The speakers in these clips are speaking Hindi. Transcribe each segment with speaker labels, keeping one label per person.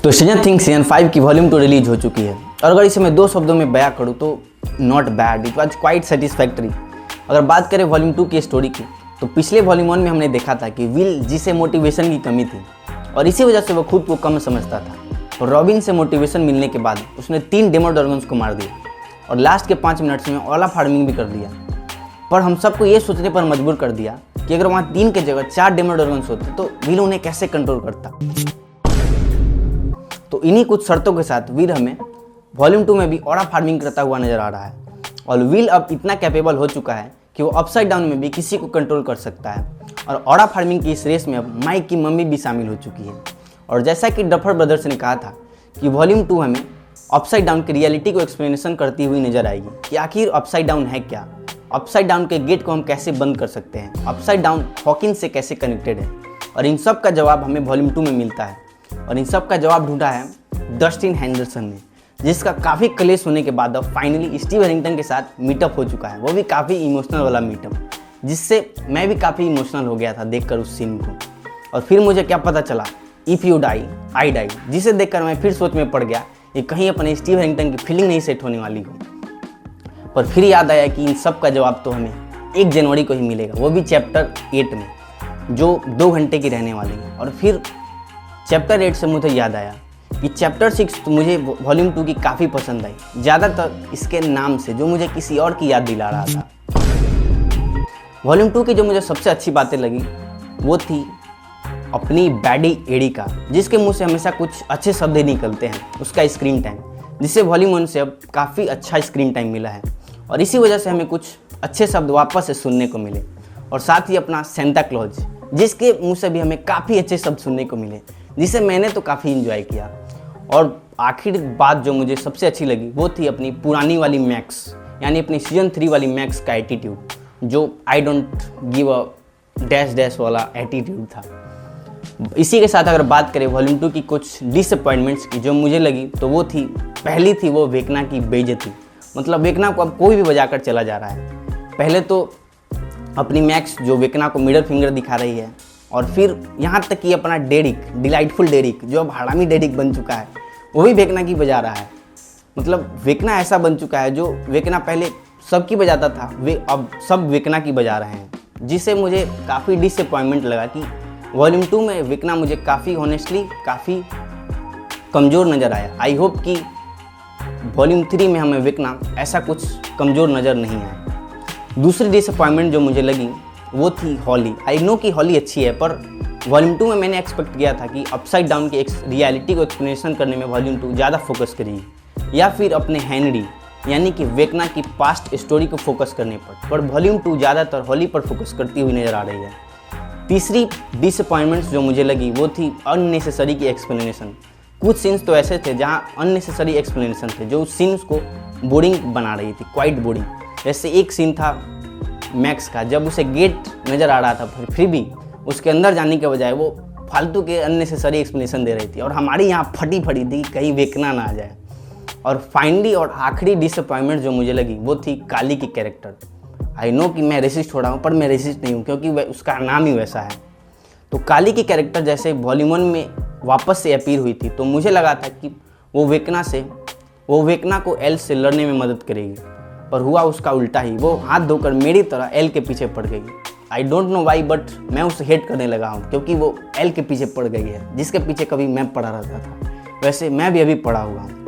Speaker 1: तो स्ट्रेंजर थिंग्स सीजन 5 की वॉल्यूम 2 रिलीज हो चुकी है और अगर इसे मैं 2 शब्दों में बयां करूँ तो not bad, it was quite satisfactory. अगर बात करें वॉल्यूम 2 की स्टोरी की तो पिछले वॉल्यूम 1 में हमने देखा था कि विल जिसे मोटिवेशन की कमी थी और इसी वजह से वो खुद को कम समझता था और रॉबिन से मोटिवेशन मिलने के बाद उसने 3 डेमोड्रैगन्स को मार दिया और लास्ट के 5 मिनट्स में ओला फार्मिंग भी कर दिया। पर हम सबको ये सोचने पर मजबूर कर दिया कि अगर वहाँ 3 के जगह 4 डेमोड्रैगन्स होते तो विल उन्हें कैसे कंट्रोल करता। तो इन्हीं कुछ शर्तों के साथ विल हमें वॉल्यूम 2 में भी ओरा फार्मिंग करता हुआ नजर आ रहा है और विल अब इतना कैपेबल हो चुका है कि वो अपसाइड डाउन में भी किसी को कंट्रोल कर सकता है और ओरा फार्मिंग की इस रेस में अब माइक की मम्मी भी शामिल हो चुकी है। और जैसा कि डफर ब्रदर्स ने कहा था कि वॉल्यूम 2 हमें अपसाइड डाउन की रियलिटी को एक्सप्लेनेशन करती हुई नजर आएगी कि आखिर अपसाइड डाउन है क्या, अपसाइड डाउन के गेट को हम कैसे बंद कर सकते हैं, अपसाइड डाउन हॉकिंस से कैसे कनेक्टेड है। और इन सब का जवाब हमें वॉल्यूम 2 में मिलता है और इन सब का जवाब ढूंढा है डस्टिन हेंडरसन ने, जिसका काफ़ी क्लेश होने के बाद अब फाइनली स्टीव हैरिंगटन के साथ मीटअप हो चुका है, वो भी काफ़ी इमोशनल वाला मीटअप, जिससे मैं भी काफ़ी इमोशनल हो गया था देखकर उस सीन को। और फिर मुझे क्या पता चला, if you die I die, जिसे देखकर मैं फिर सोच में पड़ गया कि कहीं अपने स्टीव हैरिंगटन की फीलिंग नहीं सेट होने वाली हो। पर फिर याद आया कि इन सब का जवाब तो हमें 1 जनवरी को ही मिलेगा, वो भी चैप्टर 8 में, जो 2 घंटे की रहने वाली है। और फिर चैप्टर 8 से मुझे याद आया कि चैप्टर 6 तो मुझे वॉल्यूम 2 की काफ़ी पसंद आई, ज़्यादातर इसके नाम से जो मुझे किसी और की याद दिला रहा था। वॉल्यूम 2 की जो मुझे सबसे अच्छी बातें लगी वो थी अपनी बैडी एडी का, जिसके मुंह से हमेशा कुछ अच्छे शब्द ही निकलते हैं, उसका स्क्रीन टाइम, जिससे वॉल्यूम 1 से अब काफ़ी अच्छा स्क्रीन टाइम मिला है और इसी वजह से हमें कुछ अच्छे शब्द वापस से सुनने को मिले। और साथ ही अपना सेंटा क्लॉज, जिसके मुंह से भी हमें काफ़ी अच्छे शब्द सुनने को मिले, जिसे मैंने तो काफ़ी इंजॉय किया। और आखिर बात जो मुझे सबसे अच्छी लगी वो थी अपनी पुरानी वाली मैक्स, यानी अपनी सीजन 3 वाली मैक्स का एटीट्यूड, जो I don't give a dash dash वाला एटीट्यूड था। इसी के साथ अगर बात करें वॉल्यूम 2 की कुछ डिसअपॉइंटमेंट्स की जो मुझे लगी तो वो थी, पहली थी वो वेकना की बेइज्जती। मतलब वेकना को अब कोई भी बजाकर चला जा रहा है। पहले तो अपनी मैक्स जो वेकना को मिडल फिंगर दिखा रही है और फिर यहाँ तक कि अपना डेरिक, डिलाइटफुल डेरिक, जो अब हरामी डेरिक बन चुका है, वो भी वेकना की बजा रहा है। मतलब वेकना ऐसा बन चुका है जो वेकना पहले सबकी बजाता था, वे अब सब वेकना की बजा रहे हैं, जिससे मुझे काफ़ी डिसअपॉइंटमेंट लगा कि वॉल्यूम 2 में वेकना मुझे काफ़ी ऑनेस्टली काफ़ी कमज़ोर नज़र आया। आई होप कि वॉल्यूम 3 में हमें वेकना ऐसा कुछ कमज़ोर नज़र नहीं आया। दूसरी डिसअपॉइंटमेंट जो मुझे लगी वो थी हॉली। आई नो कि हॉली अच्छी है, पर वॉल्यूम 2 में मैंने एक्सपेक्ट किया था कि अपसाइड डाउन की रियलिटी को एक्सप्लेनेशन करने में वॉल्यूम 2 ज़्यादा फोकस करेगी, या फिर अपने हेनरी यानी कि वेकना की पास्ट स्टोरी को फोकस करने पर वॉल्यूम 2 ज़्यादातर हॉली पर फोकस करती हुई नज़र आ रही है। तीसरी डिसअपॉइंटमेंट्स जो मुझे लगी वो थी अननेसेसरी की एक्सप्लेनेशन। कुछ सीन्स तो ऐसे थे जहाँ अननेसेसरी एक्सप्लेनेशन थे जो उस सीन्स को बोरिंग बना रही थी, क्वाइट बोरिंग। जैसे एक सीन था मैक्स का, जब उसे गेट नज़र आ रहा था फिर भी उसके अंदर जाने के बजाय वो फालतू के अननेसेसरी एक्सप्लेनेशन दे रही थी और हमारी यहाँ फटी फटी थी कहीं वेकना ना आ जाए। और फाइनली और आखिरी डिसअपॉइंटमेंट जो मुझे लगी वो थी काली की कैरेक्टर। आई नो कि मैं रेसिस्ट हो रहा हूँ, पर मैं रेसिस्ट नहीं हूँ क्योंकि उसका नाम ही वैसा है। तो काली की कैरेक्टर जैसे वॉल्यूम 1 में वापस से अपीयर हुई थी तो मुझे लगा था कि वो वेकना को एल से लड़ने में मदद करेगी, पर हुआ उसका उल्टा ही। वो हाथ धोकर मेरी तरह एल के पीछे पड़ गई। I don't know why, but मैं उसे हेट करने लगा हूँ क्योंकि वो एल के पीछे पड़ गई है, जिसके पीछे कभी मैं पड़ा रहता था, वैसे मैं भी अभी पड़ा हुआ हूँ।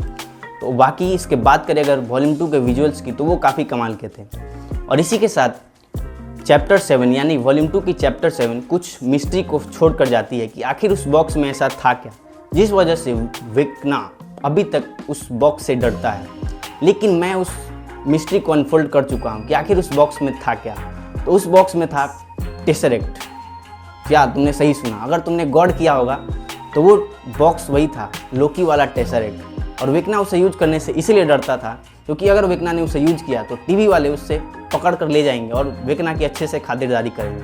Speaker 1: तो बाकी इसके बात करें अगर वॉल्यूम 2 के विजुअल्स की तो वो काफ़ी कमाल के थे। और इसी के साथ चैप्टर 7 यानी वॉल्यूम 2 की चैप्टर 7 कुछ मिस्ट्री को छोड़ कर जाती है कि आखिर उस बॉक्स में ऐसा था क्या, जिस वजह से वेकना अभी तक उस बॉक्स से डरता है। लेकिन मैं उस मिस्ट्री को अनफोल्ड कर चुका हूँ कि आखिर उस बॉक्स में था क्या। तो उस बॉक्स में था टेसरेक्ट। क्या तुमने सही सुना? अगर तुमने गौर किया होगा तो वो बॉक्स वही था, लोकी वाला टेसरेक्ट। और वेकना उसे यूज करने से इसलिए डरता था क्योंकि अगर वेकना ने उसे यूज किया तो टीवी वाले उससे पकड़ कर ले जाएंगे और वेकना की अच्छे से खातिरदारी करेंगे,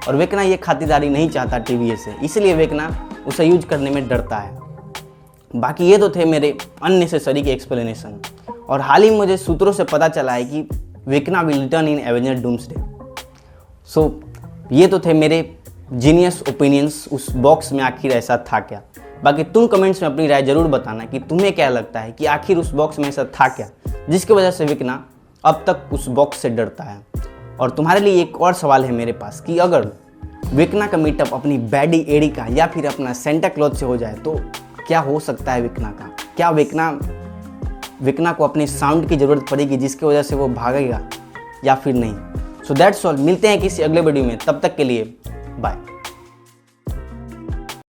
Speaker 1: और वेकना ये खातिरदारी नहीं चाहता टीवी से, इसलिए वेकना उसे यूज करने में डरता है। बाकी ये तो थे मेरे अननेसेसरी के एक्सप्लेनेशन। और हाल ही मुझे सूत्रों से पता चला है कि Vecna will return in Avenger Doomsday. So ये तो थे मेरे जीनियस ओपिनियंस उस बॉक्स में आखिर ऐसा था क्या। बाकी तुम कमेंट्स में अपनी राय जरूर बताना कि तुम्हें क्या लगता है कि आखिर उस बॉक्स में ऐसा था क्या जिसकी वजह से विकना अब तक उस बॉक्स से डरता है। और तुम्हारे लिए एक और सवाल है मेरे पास कि अगर विकना का मीटअप अपनी बैडी एडी का या फिर अपना सेंटा क्लॉज से हो जाए तो क्या हो सकता है विकना का? क्या विकना को अपनी साउंड की ज़रूरत पड़ेगी जिसकी वजह से वो भागेगा या फिर नहीं? So that's all. मिलते हैं किसी अगले वीडियो में, तब तक के लिए बाय।